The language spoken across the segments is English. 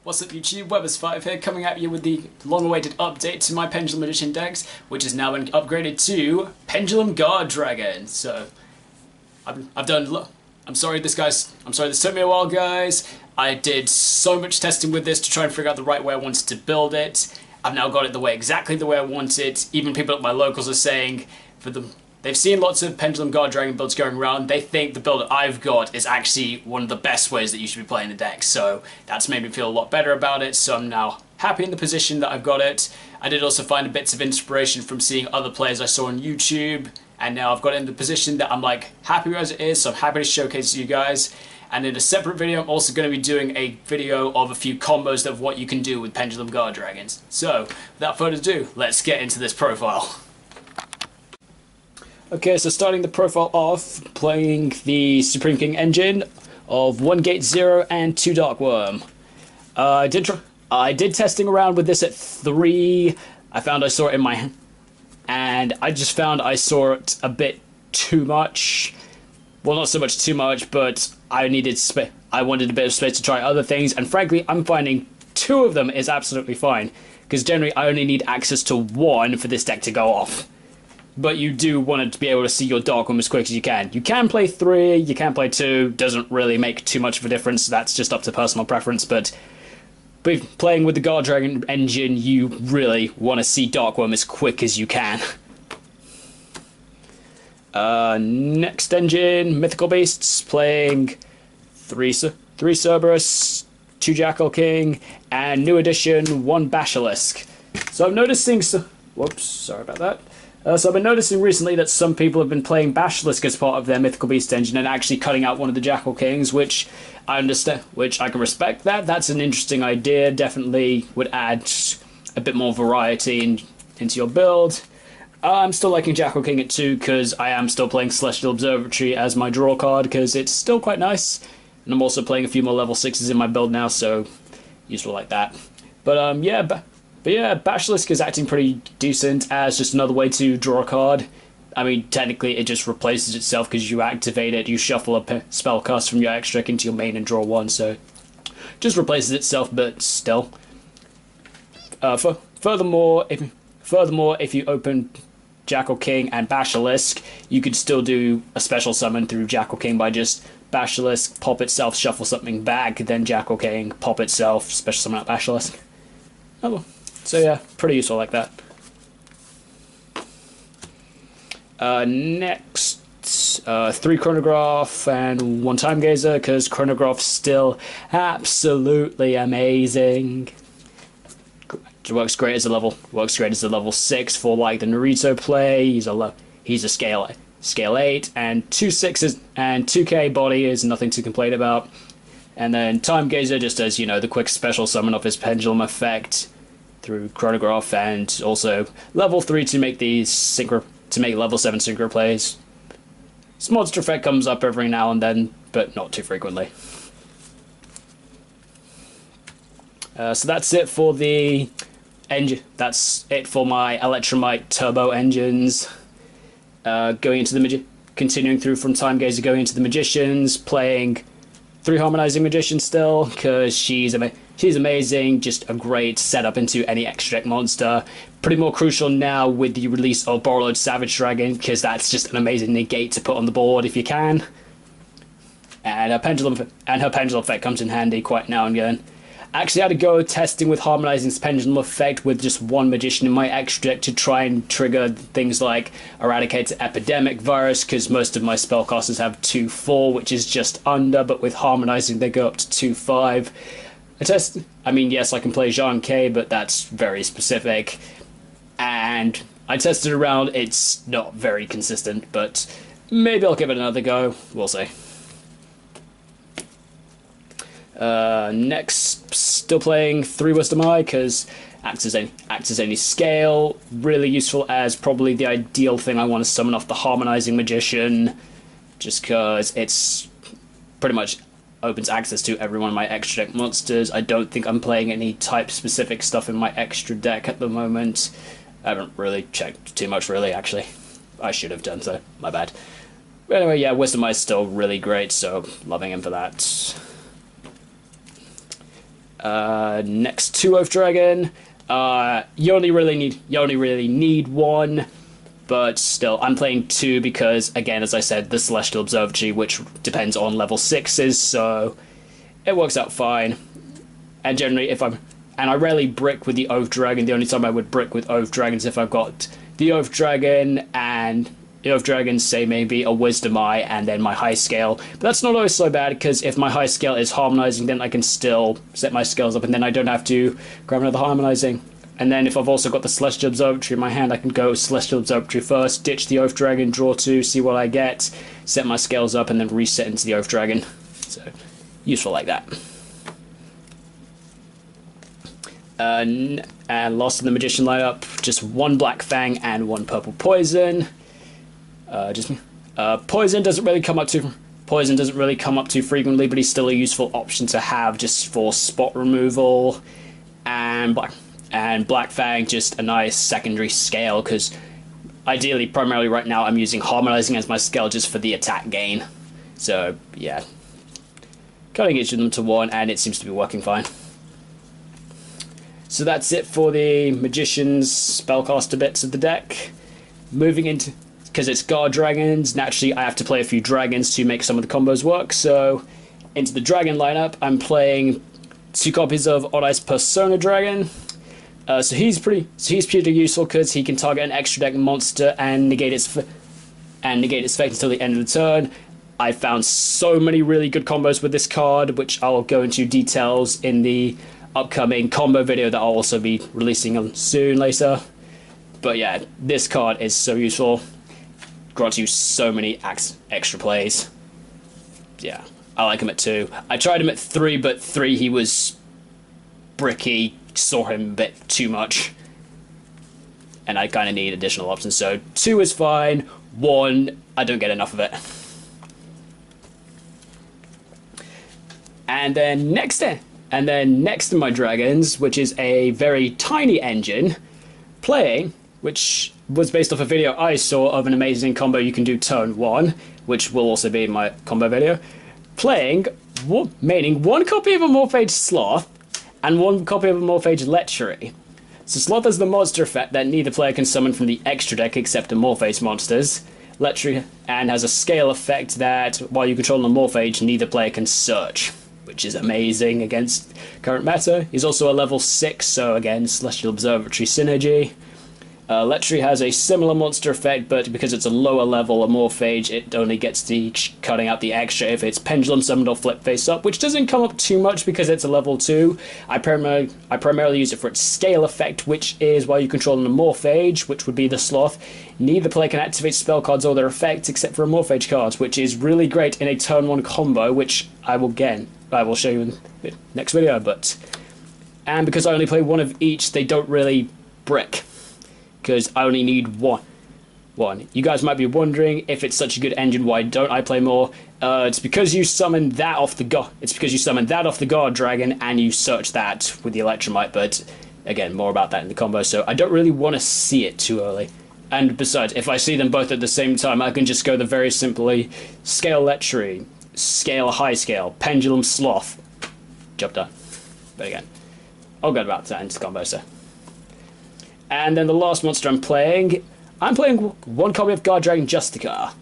What's up YouTube, Webbers5 here, coming at you with the long-awaited update to my Pendulum Magician decks, which has now been upgraded to Pendulum Guardragon. So, I'm sorry this took me a while, guys. I did so much testing with this to try and figure out the right way I wanted to build it. I've now got it exactly the way I want it. Even people at my locals are saying, they've seen lots of Pendulum Guardragon builds going around. They think the build that I've got is actually one of the best ways that you should be playing the deck. So that's made me feel a lot better about it. So I'm now happy in the position that I've got it. I did also find bits of inspiration from seeing other players I saw on YouTube. And now I've got it in the position that I'm like happy as it is. So I'm happy to showcase to you guys. And in a separate video, I'm also going to be doing a video of a few combos of what you can do with Pendulum Guardragons. So without further ado, let's get into this profile. Okay, so starting the profile off, playing the Supreme King engine of 1 Gate 0 and 2 Dark Worm. I did testing around with this at 3. I found I saw it in my hand, and I just found I saw it a bit too much. Well, not so much too much, but I wanted a bit of space to try other things, and frankly, I'm finding 2 of them is absolutely fine, because generally I only need access to 1 for this deck to go off. But you do want it to be able to see your Dark Worm as quick as you can. You can play 3, you can play 2, doesn't really make too much of a difference, that's just up to personal preference, but playing with the Guardragon engine, you really want to see Dark Worm as quick as you can. Next engine, Mythical Beasts, playing 3 Cerberus, 2 Jackal King, and new edition, 1 Basilisk. So I'm noticing, whoops, sorry about that. So I've been noticing recently that some people have been playing Basilisk as part of their Mythical Beast engine and actually cutting out one of the Jackal Kings, which I understand, which I can respect that. That's an interesting idea, definitely would add a bit more variety into your build. I'm still liking Jackal King at 2 because I am still playing Celestial Observatory as my draw card because it's still quite nice. And I'm also playing a few more level 6s in my build now, so useful like that. But yeah, Basilisk is acting pretty decent as just another way to draw a card. I mean, technically it just replaces itself because you activate it, you shuffle a spell cast from your extra deck into your main and draw 1, so just replaces itself, but still. Furthermore, if you open Jackal King and Basilisk, you could still do a special summon through Jackal King by just Basilisk, pop itself, shuffle something back, then Jackal King, pop itself, special summon out Basilisk. Oh well. So yeah, pretty useful like that. Next, 3 Chronograph and 1 Time Gazer, because Chronograph's still absolutely amazing. It works great as a level 6 for like the Naruto play. He's a scale 8, and 2 6s and 2k body is nothing to complain about. And then Time Gazer just does, you know, the quick special summon of his pendulum effect through Chronograph, and also level 3 to make level 7 synchro plays. This monster effect comes up every now and then, but not too frequently. So that's it for the engine. That's it for my Electromite turbo engines. Continuing through from Time Gazer, going into the Magicians, playing 3 Harmonizing Magicians still, because she's amazing, just a great setup into any extra deck monster. Pretty more crucial now with the release of Borrowed Savage Dragon, because that's just an amazing negate to put on the board if you can. And her pendulum effect comes in handy quite now and again. Actually, I had to go testing with Harmonizing's pendulum effect with just 1 Magician in my extra deck to try and trigger things like Eradicate Epidemic Virus, because most of my spellcasters have 2-4, which is just under, but with Harmonizing they go up to 2-5. I mean, yes, I can play Jean K, but that's very specific. And I tested around, it's not very consistent, but maybe I'll give it another go. We'll see. Next, still playing 3 Wisdom Eye, because acts as any scale. Really useful as probably the ideal thing I want to summon off the Harmonizing Magician, just because it's pretty much opens access to every one of my extra deck monsters. I don't think I'm playing any type specific stuff in my extra deck at the moment. I haven't really checked too much, really, actually. I should have done so, my bad. But anyway, yeah, Wisdom Eye is still really great, so loving him for that. Next to Oath Dragon. You only really need one, but still, I'm playing two because, again, as I said, the Celestial Observatory, which depends on level 6s, so it works out fine. And generally, I rarely brick with the Oath Dragon. The only time I would brick with Oath Dragon is if I've got the Oath Dragon and the Oath Dragon, say maybe a Wisdom Eye, and then my high scale. But that's not always so bad, because if my high scale is harmonizing, then I can still set my scales up, and then I don't have to grab another harmonizing. And then if I've also got the Celestial Observatory in my hand, I can go Celestial Observatory first, ditch the Oath Dragon, draw 2, see what I get, set my scales up, and then reset into the Oath Dragon. So, useful like that. And last in the Magician lineup, just one Black Fang and one Purple Poison. Poison doesn't really come up too frequently, but he's still a useful option to have just for spot removal. And Black Fang, just a nice secondary scale, because ideally, primarily right now, I'm using harmonizing as my scale just for the attack gain. So yeah, cutting each of them to one, and it seems to be working fine. So that's it for the Magician's spellcaster bits of the deck. Moving into, because it's Guardragons, naturally I have to play a few dragons to make some of the combos work. So into the dragon lineup, I'm playing 2 copies of Odd Eyes Persona Dragon. So he's pretty useful because he can target an extra deck monster and negate its effect until the end of the turn. I found so many really good combos with this card, which I'll go into details in the upcoming combo video that I'll also be releasing soon later. But yeah, this card is so useful. Grants you so many extra plays. Yeah, I like him at 2. I tried him at 3, but 3 he was bricky, saw him a bit too much, and I kind of need additional options. So 2 is fine. 1, I don't get enough of it. And then next to my dragons, which is a very tiny engine, playing, which was based off a video I saw of an amazing combo you can do turn 1, which will also be in my combo video, playing, maining 1 copy of a Morphage Sloth and 1 copy of a Morphage Lechery. So Sloth has the monster effect that neither player can summon from the extra deck except the Morphage monsters. Lechery and has a scale effect that, while you control the Morphage, neither player can search, which is amazing against current meta. He's also a level 6, so again, Celestial Observatory synergy. Lechery has a similar monster effect, but because it's a lower level Morphage, it only gets the cutting out the extra if it's Pendulum summoned or flip face up, which doesn't come up too much because it's a level 2. I primarily use it for its scale effect, which is while you control an Morphage, which would be the Sloth, neither player can activate spell cards or their effects except for a Morphage card, which is really great in a turn 1 combo, which I will show you in the next video. And because I only play 1 of each, they don't really brick, because I only need one. You guys might be wondering, if it's such a good engine, why don't I play more? It's because you summon that off the Guardragon and you search that with the Electromite, but again, more about that in the combo, so I don't really want to see it too early. And besides, if I see them both at the same time, I can just go the very simply scale Lechery, scale high scale, Pendulum Sloth, job done. But again, I'll go about that into the combo, so. And then the last monster I'm playing 1 copy of Guardragon Justicar.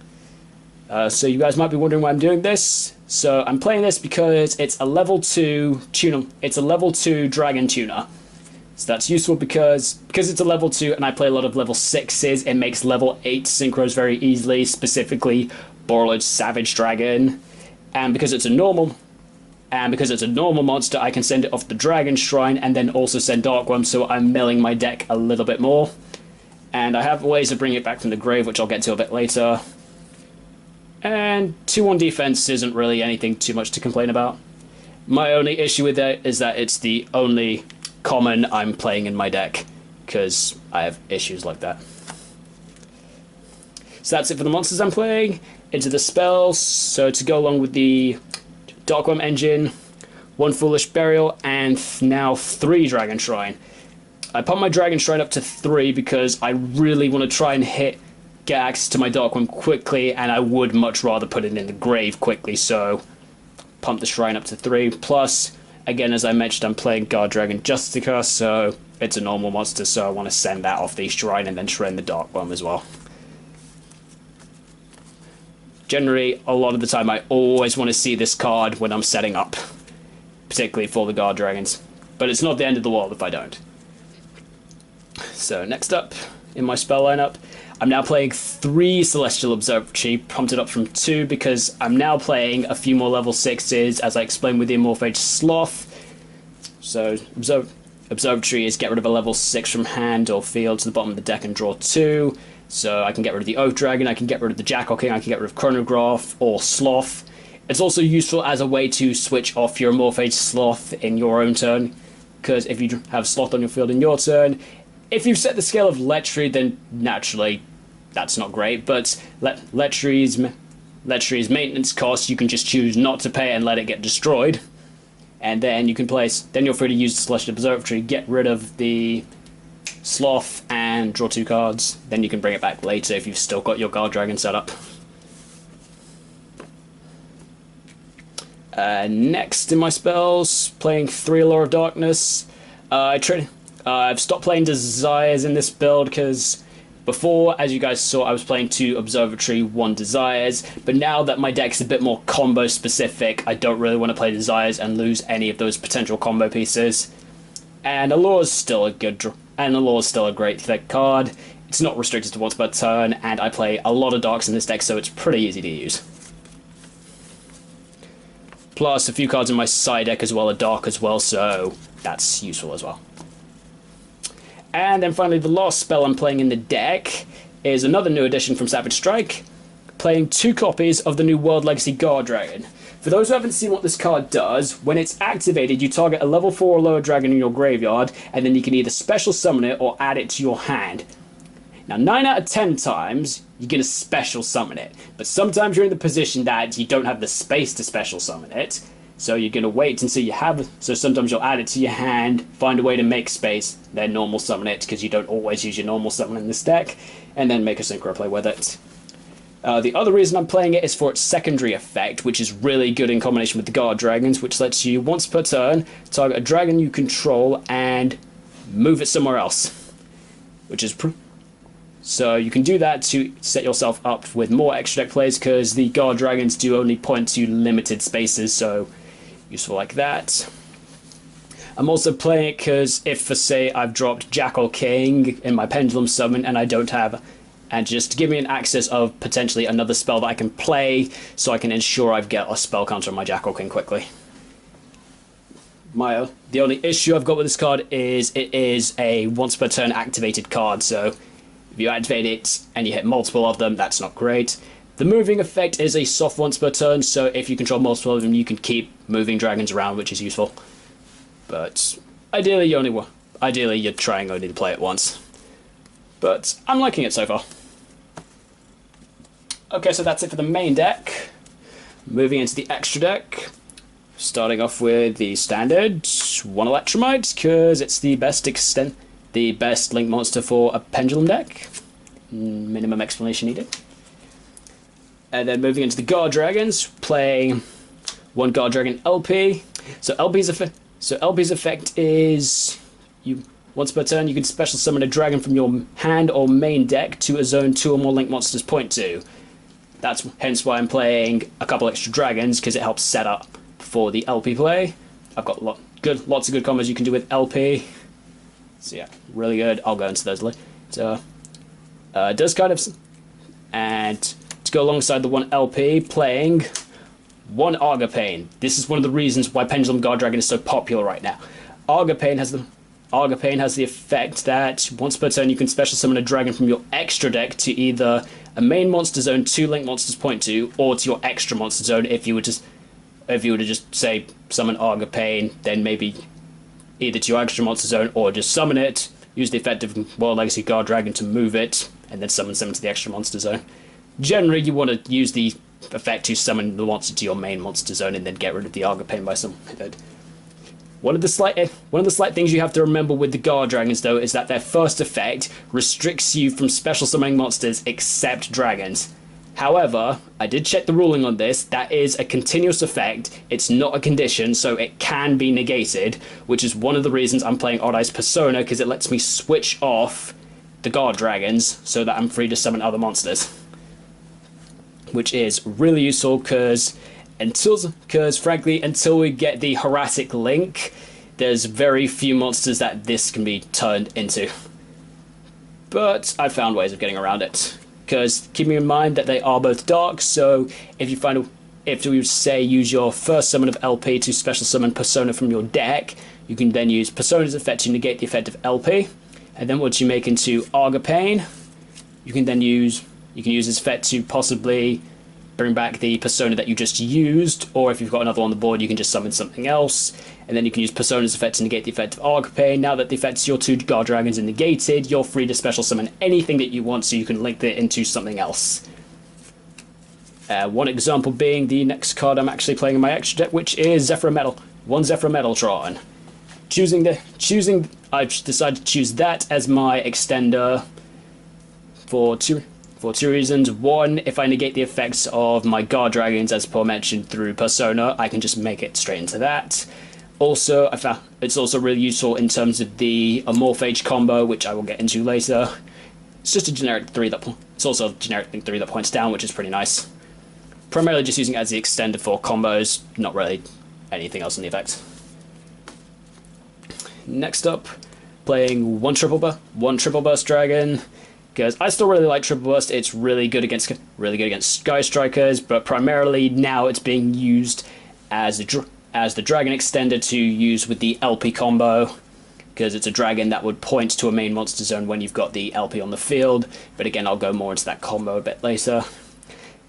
So you guys might be wondering why I'm doing this. So I'm playing this because it's a level 2 tuner. It's a level 2 dragon tuner. So that's useful because it's a level 2 and I play a lot of level 6s, it makes level 8 synchros very easily, specifically Borrowed Savage Dragon. And because it's a normal monster, I can send it off the Dragon Shrine and then also send Dark Worm, so I'm milling my deck a little bit more. And I have ways of bringing it back from the grave, which I'll get to a bit later. And 2-1 defense isn't really anything too much to complain about. My only issue with that is that it's the only common I'm playing in my deck, because I have issues like that. So that's it for the monsters I'm playing. Into the spells, so to go along with the Darkworm engine, 1 Foolish Burial, and now 3 Dragon Shrine. I pump my Dragon Shrine up to 3 because I really want to try and get access to my Darkworm quickly, and I would much rather put it in the grave quickly, so pump the Shrine up to 3. Plus, again, as I mentioned, I'm playing Guardragon Justica, so it's a normal monster, so I want to send that off the shrine and then train the Dark Bomb as well. Generally, a lot of the time, I always want to see this card when I'm setting up, particularly for the Guardragons. But it's not the end of the world if I don't. So next up, in my spell lineup, I'm now playing 3 Celestial Observatory, prompted up from 2 because I'm now playing a few more level 6s, as I explained with the Amorphage Sloth. So Observatory is get rid of a level 6 from hand or field to the bottom of the deck and draw 2. So I can get rid of the Oath Dragon, I can get rid of the Jackal King, I can get rid of Chronograph or Sloth. It's also useful as a way to switch off your Amorphage Sloth in your own turn, because if you have Sloth on your field in your turn, if you set the scale of Lechery, then naturally that's not great, but Lechery's maintenance cost, you can just choose not to pay and let it get destroyed. And then you can then you're free to use the Celestial Observatory, get rid of the Sloth and draw 2 cards. Then you can bring it back later if you've still got your Guardragon set up. Next in my spells, playing 3 Allure of Darkness. I've stopped playing Desires in this build because before, as you guys saw, I was playing 2 Observatory, 1 Desires, but now that my deck's a bit more combo specific, I don't really want to play Desires and lose any of those potential combo pieces. And Allure's still a great thick card. It's not restricted to once per turn, and I play a lot of Darks in this deck, so it's pretty easy to use. Plus, a few cards in my side deck as well are Dark as well, so that's useful as well. And then finally, the last spell I'm playing in the deck is another new addition from Savage Strike, playing 2 copies of the new World Legacy Guardragon. For those who haven't seen what this card does, when it's activated, you target a level 4 or lower dragon in your graveyard, and then you can either special summon it or add it to your hand. Now, 9 out of 10 times, you're going to special summon it, but sometimes you're in the position that you don't have the space to special summon it, so you're going to wait until you have. So sometimes you'll add it to your hand, find a way to make space, then normal summon it, because you don't always use your normal summon in this deck, and then make a synchro play with it. The other reason I'm playing it is for its secondary effect, which is really good in combination with the Guardragons, which lets you, once per turn, target a dragon you control and move it somewhere else. Which is so you can do that to set yourself up with more extra deck plays, because the Guardragons do only point to limited spaces, so useful like that. I'm also playing it because if, for say, I've dropped Jackal King in my Pendulum summon and I don't have, and just to give me an access of potentially another spell that I can play, so I can ensure I've got a spell counter on my Jackal King quickly. The only issue I've got with this card is it is a once per turn activated card, so if you activate it and you hit multiple of them, that's not great. The moving effect is a soft once per turn, so if you control multiple of them, you can keep moving dragons around, which is useful. But ideally, you're trying only to play it once. But I'm liking it so far. Okay, so that's it for the main deck. Moving into the extra deck. Starting off with the standard 1 Electromite, because it's the best link monster for a Pendulum deck. Minimum explanation needed. And then moving into the Guardragons, playing 1 Guardragon LP. So LP's effect is once per turn, you can special summon a dragon from your hand or main deck to a zone 2 or more link monsters point to. That's hence why I'm playing a couple extra dragons, because it helps set up for the LP play. I've got lots of good combos you can do with LP. So yeah, really good. I'll go into those later. So it does kind of, and to go alongside the 1 LP, playing 1 Argopane. This is one of the reasons why Pendulum Guardragon is so popular right now. Argopane has the effect that once per turn you can special summon a dragon from your extra deck to either a main monster zone 2 link monsters point to, or to your extra monster zone. If you were to just say summon Argopane, then maybe either to your extra monster zone or just summon it, use the effect of World Legacy Guardragon to move it, and then summon to the extra monster zone. Generally, you want to use the effect to summon the monster to your main monster zone and then get rid of the Argopane by some method. One of the slight things you have to remember with the Guardragons, though, is that their first effect restricts you from special summoning monsters except dragons. However, I did check the ruling on this. That is a continuous effect. It's not a condition, so it can be negated, which is one of the reasons I'm playing Odd Eyes Persona, because it lets me switch off the Guardragons so that I'm free to summon other monsters. Which is really useful because frankly, until we get the Horatic Link, there's very few monsters that this can be turned into. But I've found ways of getting around it. Because keeping in mind that they are both dark, so if you say use your first summon of LP to special summon Persona from your deck, you can then use Persona's effect to negate the effect of LP, and then once you make into Argapane, you can use this effect to possibly bring back the Persona that you just used, or if you've got another on the board, you can just summon something else, and then you can use Persona's effect to negate the effect of Argapane. Now that the effects of your 2 Guardragons are negated, you're free to special summon anything that you want, so you can link it into something else. One example being the next card I'm actually playing in my extra deck, which is Zephyr Metal. 1 Zephyr Metaltron. I've decided to choose that as my extender for two reasons. One, if I negate the effects of my Guardragons, as Paul mentioned, through Persona, I can just make it straight into that. Also, I found it's also really useful in terms of the Amorphage combo, which I will get into later. It's just a generic 3 it's also a generic 3 that points down, which is pretty nice. Primarily just using it as the extender for combos, not really anything else in the effect. Next up, playing one triple burst dragon, because I still really like triple burst. It's really good against Sky Strikers, but primarily now it's being used as the dragon extender to use with the LP combo, because it's a dragon that would point to a main monster zone when you've got the LP on the field. But again, I'll go more into that combo a bit later.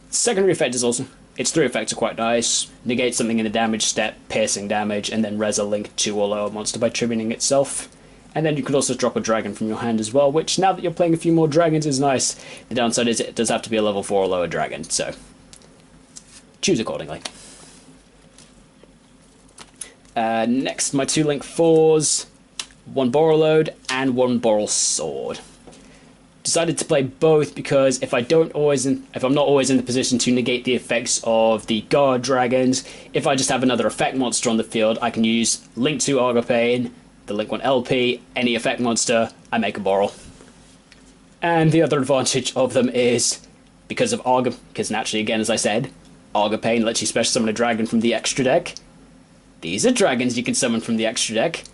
Secondary effect is also, its 3 effects are quite nice. Negate something in the damage step, piercing damage, and then res a link to or lower monster by tributing itself. And then you can also drop a dragon from your hand as well, which now that you're playing a few more dragons is nice. The downside is it does have to be a level 4 or lower dragon, so choose accordingly. Next, my 2 Link 4s, 1 Borreload and 1 Boral Sword. Decided to play both because if I'm not always in the position to negate the effects of the Guardragons, if I just have another effect monster on the field, I can use Link 2 Argapane, the Link 1 LP, any effect monster, I make a Boral. And the other advantage of them is, because naturally, again, as I said, Argapane lets you special summon a dragon from the extra deck. These are dragons you can summon from the extra deck.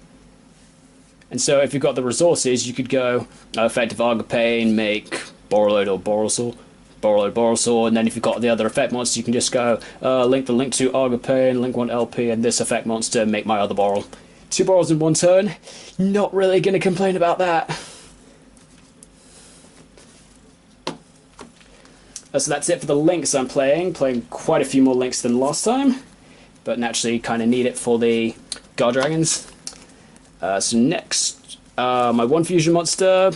And so if you've got the resources, you could go effective Argapane, make Borreload or Boral Sword, and then if you've got the other effect monster, you can just go link 2 Argapane, Link 1 LP, and this effect monster, make my other Boral. 2 Borals in 1 turn. Not really going to complain about that. So that's it for the links I'm playing. Playing quite a few more links than last time, but naturally kind of need it for the Guardragons. So next, my 1 fusion monster,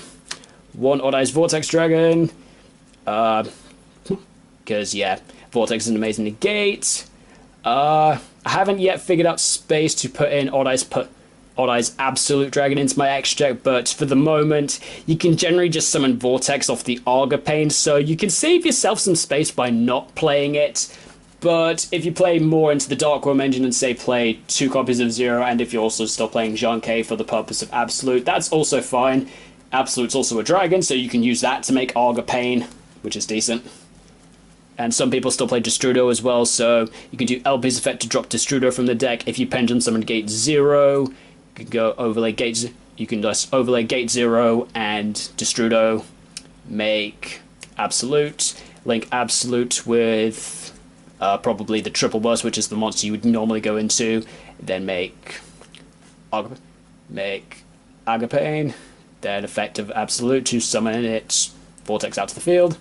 1 Odd Eyes Vortex Dragon, because yeah, Vortex is an amazing negate. I haven't yet figured out space to put in Odd Eyes Absolute Dragon into my extra deck, but for the moment, you can generally just summon Vortex off the Argapane, so you can save yourself some space by not playing it. But if you play more into the Dark Worm engine and say play 2 copies of Zero, and if you're also still playing Jiankei for the purpose of Absolute, that's also fine. Absolute's also a dragon, so you can use that to make Argapane, which is decent. And some people still play Destrudo as well, so you can do LP's effect to drop Destrudo from the deck. If you Pendulum summon Gate 0, you can go overlay Gate. You can just overlay Gate 0 and Destrudo, make Absolute, link Absolute with probably the Triple Burst, which is the monster you would normally go into, then make Argapane, then effective Absolute to summon its Vortex out to the field.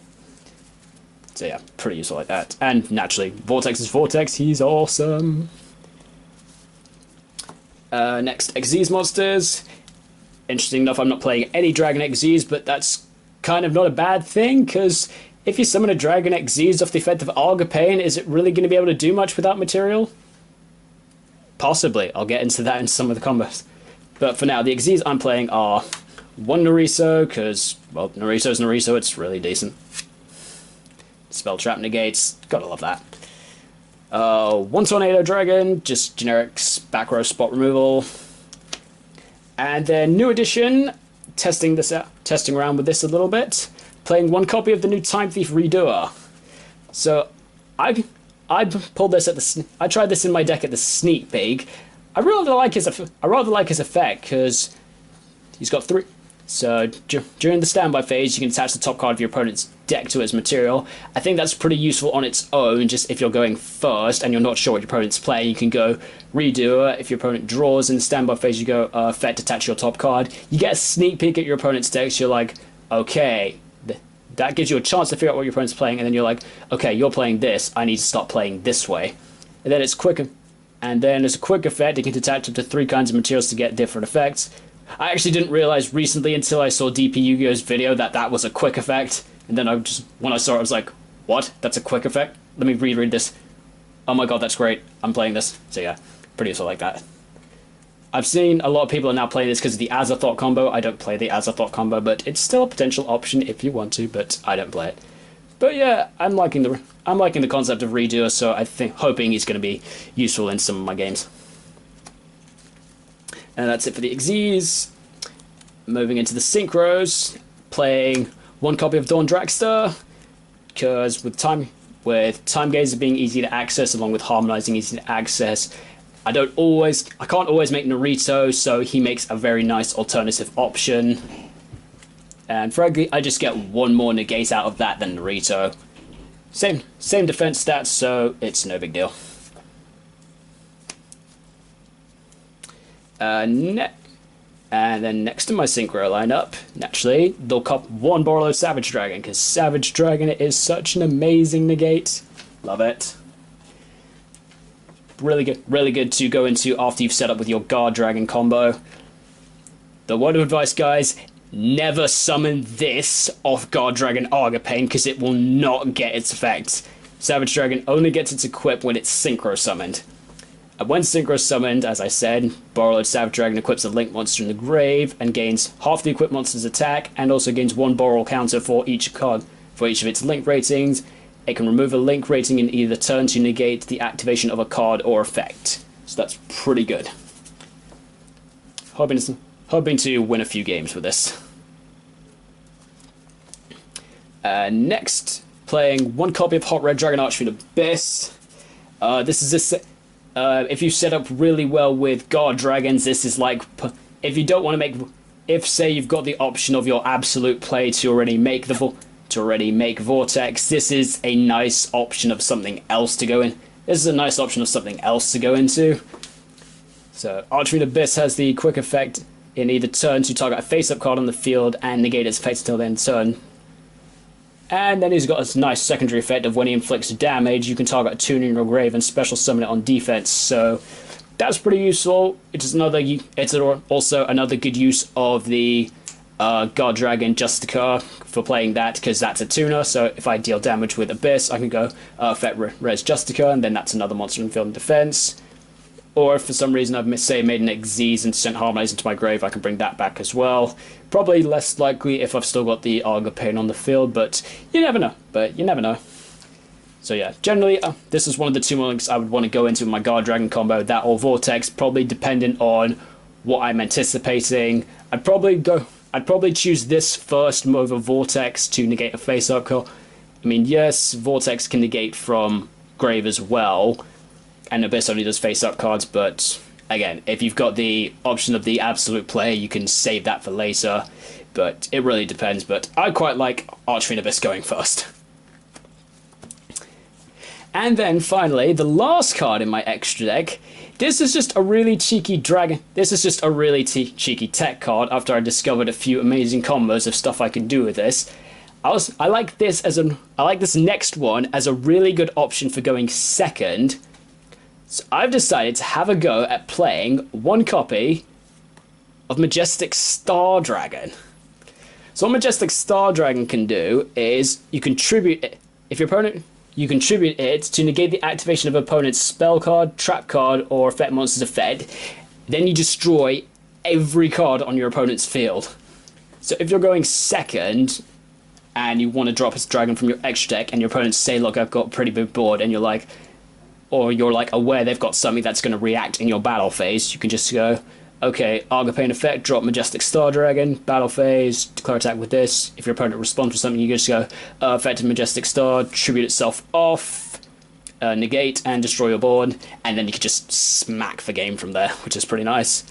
So yeah, pretty useful like that. And naturally, Vortex is Vortex, he's awesome. Next, Xyz monsters. Interesting enough, I'm not playing any Dragon Xyz, but that's kind of not a bad thing, because if you summon a Dragon Xyz off the effect of Argapane, is it really going to be able to do much without material? Possibly. I'll get into that in some of the combos. But for now, the Xyz I'm playing are 1 Noriso, because, well, Noriso's Noriso, it's really decent. spell trap negates. Gotta love that. One Tornado Dragon, just generic back row spot removal. And then new edition, testing around with this a little bit, playing one copy of the new Time Thief Redoer. So I pulled this I tried this in my deck at the sneak peek. I rather like his effect because he's got 3. So during the standby phase, you can attach the top card of your opponent's deck to its material. I think that's pretty useful on its own. Just if you're going first and you're not sure what your opponent's playing, you can go Redoer. If your opponent draws in the standby phase, you go effect, attach your top card. You get a sneak peek at your opponent's deck. So you're like, okay, that gives you a chance to figure out what your opponent's playing, and then you're like, okay, you're playing this. I need to start playing this way. And then it's quicker. And then as a quick effect, you can attach up to 3 kinds of materials to get different effects. I actually didn't realize recently until I saw DP Yugioh's video that was a quick effect. And then when I saw it, I was like, what? That's a quick effect? Let me reread this. Oh my god, that's great. I'm playing this. So yeah, pretty useful like that. I've seen a lot of people are now playing this because of the Azathoth combo. I don't play the Azathoth combo, but it's still a potential option if you want to, but I don't play it. But yeah, I'm liking the concept of Redoer, so hoping he's going to be useful in some of my games. And that's it for the Xyz. Moving into the Synchros, playing one copy of Dawn Dragster, because with Time Gazer being easy to access, along with Harmonizing easy to access, I can't always make Naruto, so he makes a very nice alternative option. And frankly, I just get one more negate out of that than Naruto. Same defense stats, so it's no big deal. And then next to my Synchro lineup, naturally, they'll cop one Borreload Savage Dragon, because Savage Dragon is such an amazing negate. Love it. Really good to go into after you've set up with your Guardragon combo. The word of advice, guys, never summon this off Guardragon Argapane, because it will not get its effect. Savage Dragon only gets its equip when it's Synchro summoned. And when Synchro summoned, as I said, Borreload Savage Dragon equips a link monster in the grave and gains half the equipped monster's attack, and also gains 1 Borrel counter for each card for each of its link ratings. It can remove a link rating in either turn to negate the activation of a card or effect. So that's pretty good. Hoping to win a few games with this. Next, playing one copy of Hot Red Dragon Archfiend Abyss. This is if you set up really well with Guardragons, this is like, if you don't want to make, if say you've got the option of your absolute play to already make Vortex, this is a nice option of something else to go in. This is a nice option of something else to go into. So Archfiend Abyss has the quick effect in either turn to target a face-up card on the field and negate its effects until the end of turn. And then he's got this nice secondary effect of when he inflicts damage, you can target a tune in your grave and special summon it on defense. So that's pretty useful. It's also another good use of the Guardragon Justica for playing that, because that's a tuner. So if I deal damage with Abyss, I can go effect Res Justica, and then that's another monster in field and defense. Or if for some reason I've made an Xyz and sent Harmonize into my grave, I can bring that back as well. Probably less likely if I've still got the Argapane on the field, but you never know. So yeah, generally this is one of the 2 links I would want to go into with my Guardragon combo, that or Vortex, probably dependent on what I'm anticipating. I'd probably choose this first over Vortex to negate a face-up card. I mean, yes, Vortex can negate from grave as well, and Abyss only does face-up cards, but again, if you've got the option of the absolute play, you can save that for later, but it really depends. But I quite like Archfiend Abyss going first. And then finally, the last card in my extra deck. This is just a really cheeky dragon. This is just a really cheeky tech card after I discovered a few amazing combos of stuff I can do with this. I like this next one as a really good option for going second. So I've decided to have a go at playing one copy of Majestic Star Dragon. So what Majestic Star Dragon can do is you contribute it to negate the activation of opponent's spell card, trap card, or effect monster's effect. Then you destroy every card on your opponent's field. So if you're going second and you want to drop a dragon from your extra deck, and your opponents say, look, I've got a pretty big board, and you're like, or you're like aware they've got something that's going to react in your battle phase, you can just go, okay, Argopane effect, drop Majestic Star Dragon, battle phase, declare attack with this. If your opponent responds with something, you just go, effective Majestic Star, tribute itself off, negate, and destroy your board, and then you can just smack the game from there, which is pretty nice.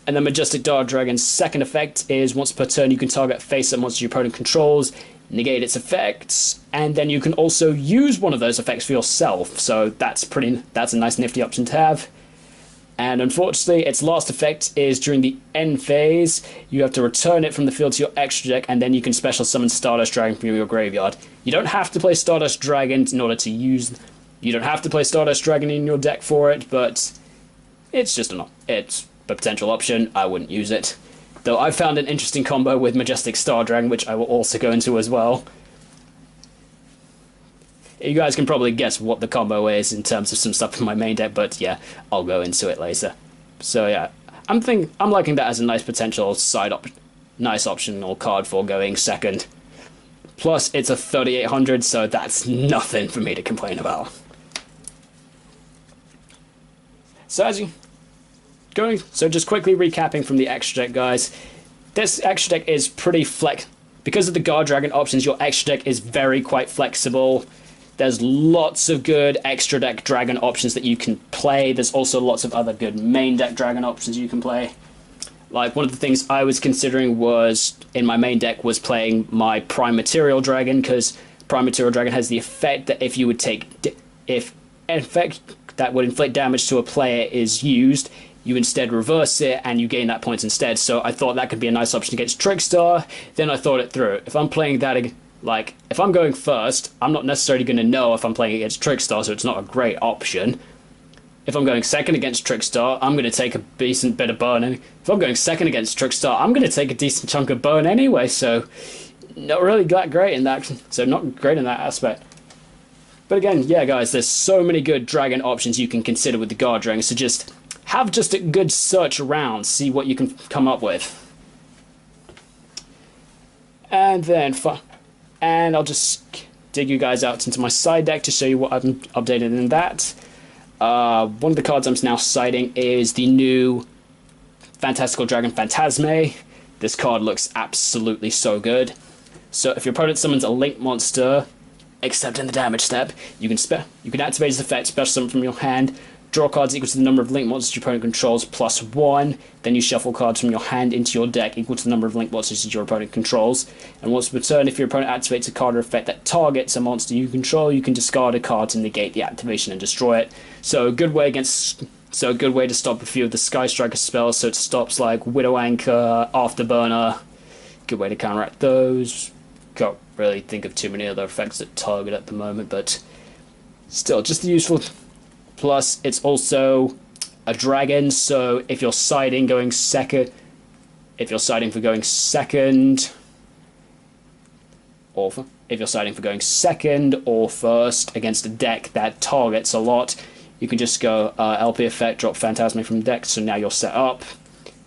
And then Majestic Guardragon's second effect is, once per turn you can target face-up monster your opponent controls, negate its effects, and then you can also use one of those effects for yourself, so that's a nice nifty option to have. And unfortunately, its last effect is during the end phase, you have to return it from the field to your extra deck, and then you can special summon Stardust Dragon from your graveyard. You don't have to play Stardust Dragon in order to use... You don't have to play Stardust Dragon in your deck for it, but it's just it's a potential option. I wouldn't use it. Though I found an interesting combo with Majestic Star Dragon, which I will also go into as well. You guys can probably guess what the combo is in terms of some stuff in my main deck, but yeah, I'll go into it later. So yeah, I'm liking that as a nice potential nice optional card for going second. Plus, it's a 3800, so that's nothing for me to complain about. So just quickly recapping from the extra deck, guys. This extra deck is pretty because of the Guardragon options, your extra deck is quite flexible. There's lots of good extra deck dragon options that you can play. There's also lots of other good main deck dragon options you can play. Like, one of the things I was considering was, in my main deck, was playing my Prime Material Dragon, because Prime Material Dragon has the effect that if an effect that would inflict damage to a player is used, you instead reverse it and you gain that point instead. So I thought that could be a nice option against Trickstar. Then I thought it through. If I'm playing that, if I'm going first, I'm not necessarily going to know if I'm playing against Trickstar, so it's not a great option. If I'm going second against Trickstar, I'm going to take a decent bit of burn. If I'm going second against Trickstar, I'm going to take a decent chunk of burn anyway, so not really that great in that. So not great in that aspect. But again, yeah, guys, there's so many good dragon options you can consider with the Guardragon, so just have a good search around, see what you can come up with. And then, I'll just dig you guys out into my side deck to show you what I've updated in that. One of the cards I'm now citing is the new Fantastical Dragon Phantasme. This card looks absolutely so good. So if your opponent summons a link monster, except in the damage step, you can activate its effect, special summon from your hand, draw cards equal to the number of link monsters your opponent controls plus 1, then you shuffle cards from your hand into your deck equal to the number of link monsters your opponent controls, and once per turn, if your opponent activates a card or effect that targets a monster you control, you can discard a card to negate the activation and destroy it. So a good way to stop a few of the Sky Striker spells, so it stops like Widow Anchor, Afterburner. Good way to counteract those. Can't really think of too many other effects that target at the moment, but still, just useful. Plus, it's also a dragon, so if you're siding for going second, or first against a deck that targets a lot, you can just go LP effect, drop Phantasme from the deck, so now you're set up.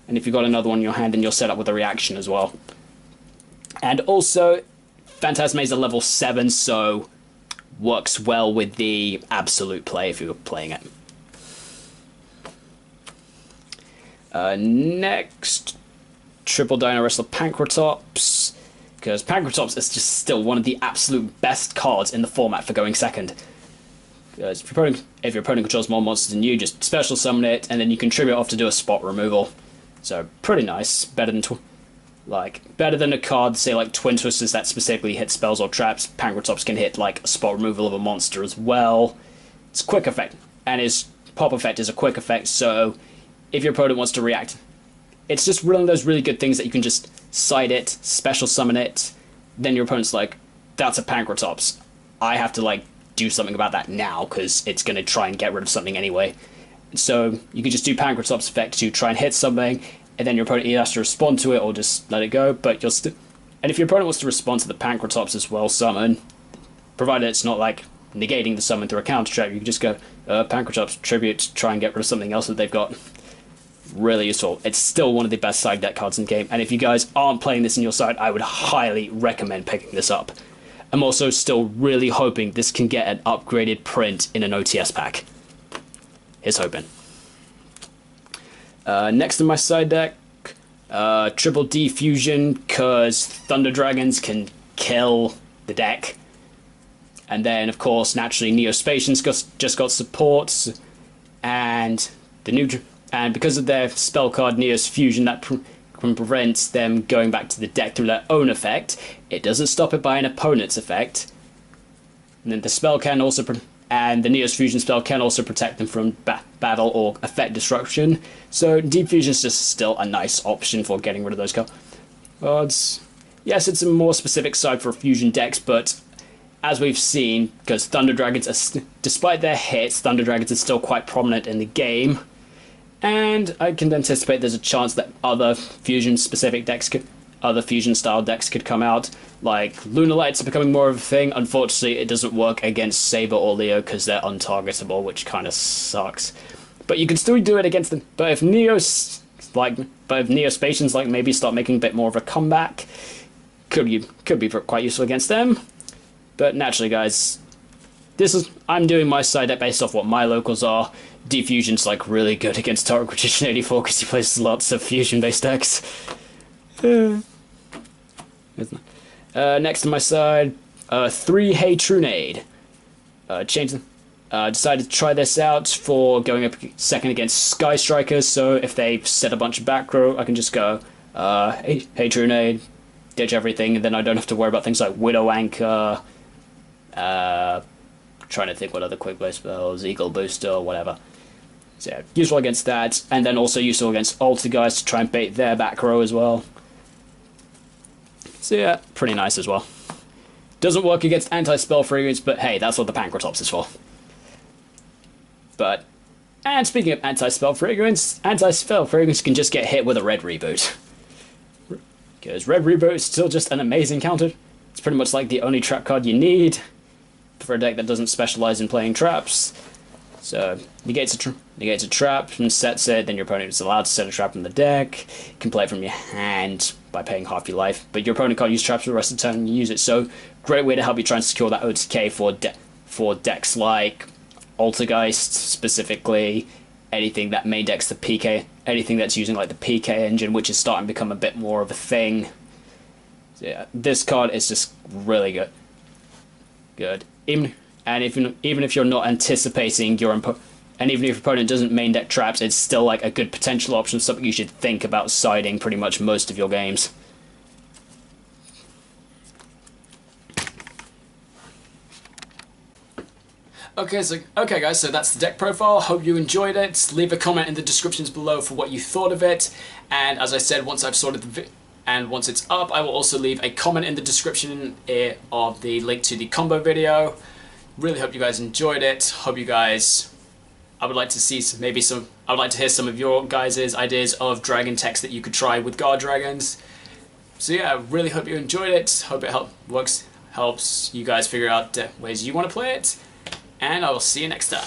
And if you've got another one in your hand, then you're set up with a reaction as well. And also, Phantasme is a level 7, so works well with the absolute play if you're playing it. Next, Triple Dino Wrestler Pancratops, because Pancratops is just still one of the absolute best cards in the format for going second. Because if your opponent controls more monsters than you, just special summon it, and then you contribute off to do a spot removal. So pretty nice, better than a card, say like Twin Twisters that specifically hit spells or traps. Pancratops can hit like a spot removal of a monster as well. It's a quick effect, and his pop effect is a quick effect, so if your opponent wants to react, it's just one of those really good things that you can just side it, special summon it, then your opponent's like, that's a Pancratops. I have to like do something about that now, because it's going to try and get rid of something anyway. So you can just do Pancratops effect to try and hit something, and then your opponent either has to respond to it or just let it go, but you'll still... And if your opponent wants to respond to the Pancratops as well summon, provided it's not like negating the summon through a counter trap, you can just go Pancratops tribute to try and get rid of something else that they've got. really useful. It's still one of the best side deck cards in the game, and if you guys aren't playing this in your side, I would highly recommend picking this up. I'm also still really hoping this can get an upgraded print in an OTS pack. Here's hoping. Next in my side deck, Triple D Fusion, because Thunder Dragons can kill the deck. And then, of course, naturally, Neospatians just got supports, and because of their spell card Neos Fusion, that prevents them going back to the deck through their own effect. It doesn't stop it by an opponent's effect. And then the spell can also, and the Neos Fusion spell can also protect them from battle or effect disruption. So Deep Fusion is just still a nice option for getting rid of those cards. Yes, it's a more specific side for fusion decks, but as we've seen, because Thunder Dragons are, despite their hits, Thunder Dragons are still quite prominent in the game. And I can anticipate there's a chance that other fusion-specific decks other fusion-style decks could come out. Like, Lunalights are becoming more of a thing. Unfortunately, it doesn't work against Saber or Leo because they're untargetable, which kind of sucks. But you can still do it against them. But if Neospatians maybe start making a bit more of a comeback, could be quite useful against them. But naturally, guys, I'm doing my side deck based off what my locals are. Defusion's really good against Tarot Magician 84 because he plays lots of fusion-based decks. Next to my side, 3 Hey Trunade. Decided to try this out for going up second against Sky Strikers, so if they set a bunch of back row, I can just go, Hey Trunade, ditch everything, and then I don't have to worry about things like Widow Anchor, trying to think what other quick play spells, Eagle Booster, or whatever. So yeah, useful against that, and then also useful against Altergeist to try and bait their back row as well. So yeah, pretty nice as well. Doesn't work against anti-spell fragrance, but hey, that's what the Pancratops is for. And speaking of anti-spell fragrance can just get hit with a red reboot. Because red reboot is still just an amazing counter. It's pretty much like the only trap card you need for a deck that doesn't specialize in playing traps. So, negates a trap and sets it, then your opponent is allowed to set a trap in the deck. You can play it from your hand by paying half your life, but your opponent can't use traps for the rest of the turn and you use it. So, great way to help you try and secure that OTK for decks like Altergeist, specifically, anything that main decks the PK, anything that's using the PK engine, which is starting to become a bit more of a thing. So yeah, this card is just really good. Even if you're not anticipating and even if your opponent doesn't main deck traps, it's still a good potential option, something you should think about siding pretty much most of your games. Okay guys, so that's the deck profile. Hope you enjoyed it. Leave a comment in the descriptions below for what you thought of it. And as I said, once I've sorted once it's up, I will also leave a comment in the description of the link to the combo video. Really hope you guys enjoyed it. Hope you guys, I would like to hear some of your guys' ideas of dragon techs that you could try with Guardragons. So yeah, really hope you enjoyed it. Hope it helps you guys figure out ways you want to play it. And I will see you next time.